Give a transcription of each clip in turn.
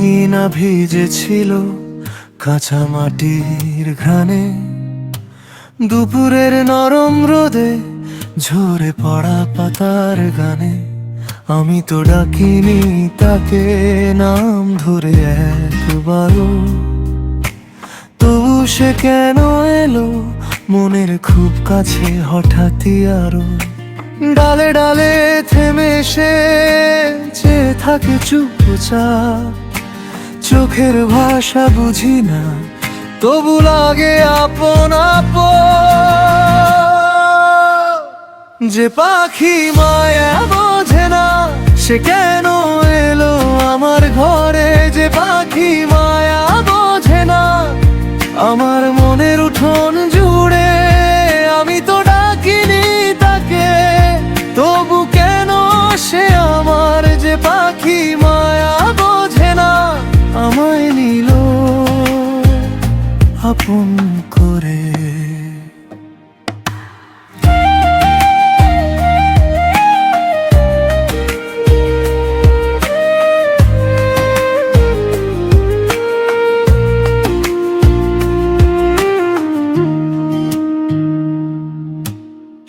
আঙিনা ভিজেছিল কাঁচা মাটির ঘ্রাণে, দুপুরের নরম রোদে ঝরে পড়া পাতার গানে। আমি তো ডাকিনি তাকে নাম ধরে একবারও, তবু সে কেন এলো মনের খুব কাছে হঠাৎই আরো। ডালে ডালে থেমে সে চেয়ে থাকে চুপচাপ, চোখের ভাষা বুঝি না তবু লাগে আপন আপন। যে পাখি মায়া বোঝে না সে কেন এলো আমার ঘরে, যে পাখি মায়া বোঝে না আমার মনের উঠোন জুড়ে। আমি তো ডাকিনি তাকে তবু কেন সে আমার, যে পাখি মায়া বোঝে না আমায় নিল আপন করে।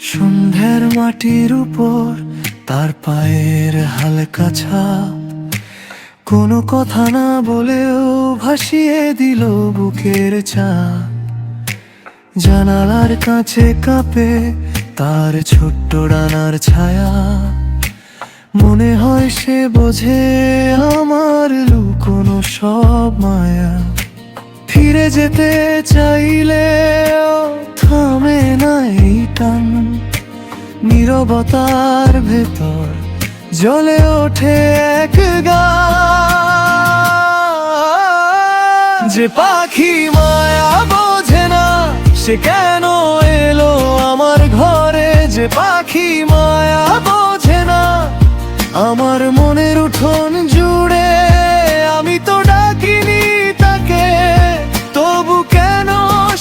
সন্ধ্যার মাটির উপর তার পায়ের হালকা ছাপ, কোনো কথা না বলেও ভাসিয়ে দিল বুকের চাপ। জানালার কাছে কাঁপে তার ছোট্ট ডানার ছায়া, মনে হয় সে বোঝে আমার লুকোনো সব মায়া। ফিরে যেতে চাইলেও থামে না এই টান, নীরবতার ভেতর জ্বলে ওঠে এক গান। যে পাখি মায়া বোঝে না সে কেন এলো আমার ঘরে, যে পাখি মায়া বোঝে না আমার মনের উঠোন জুড়ে। আমি তো ডাকিনি তাকে তবু কেন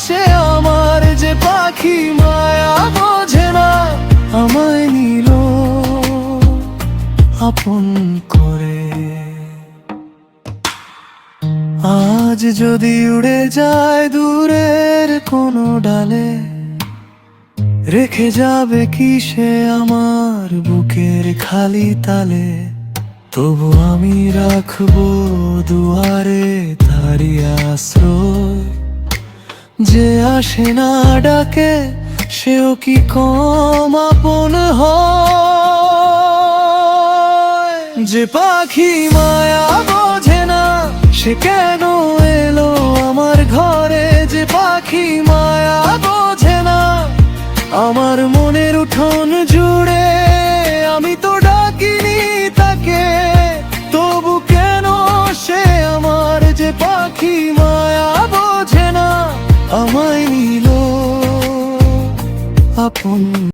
সে আমার, যে পাখি মায়া বোঝে না আমায় নিল আপন করে। আজ যদি উড়ে যায় দূরের কোনো ডালে, রেখে যাবে কি সে আমার বুকের খালি তালে। তবু আমি রাখবো দুয়ারে তারি আশ্রয়, যে আসে না ডাকে সেও কি কম আপন হয়। যে পাখি মায়া বোঝে না সে কেন এলো আমার ঘরে, যে পাখি মায়া বোঝে না আমার মনের উঠোন জুড়ে। আমি তো ডাকিনি তাকে তবু কেন সে আমার, যে পাখি মায়া বোঝে না আমায় নিল আপন।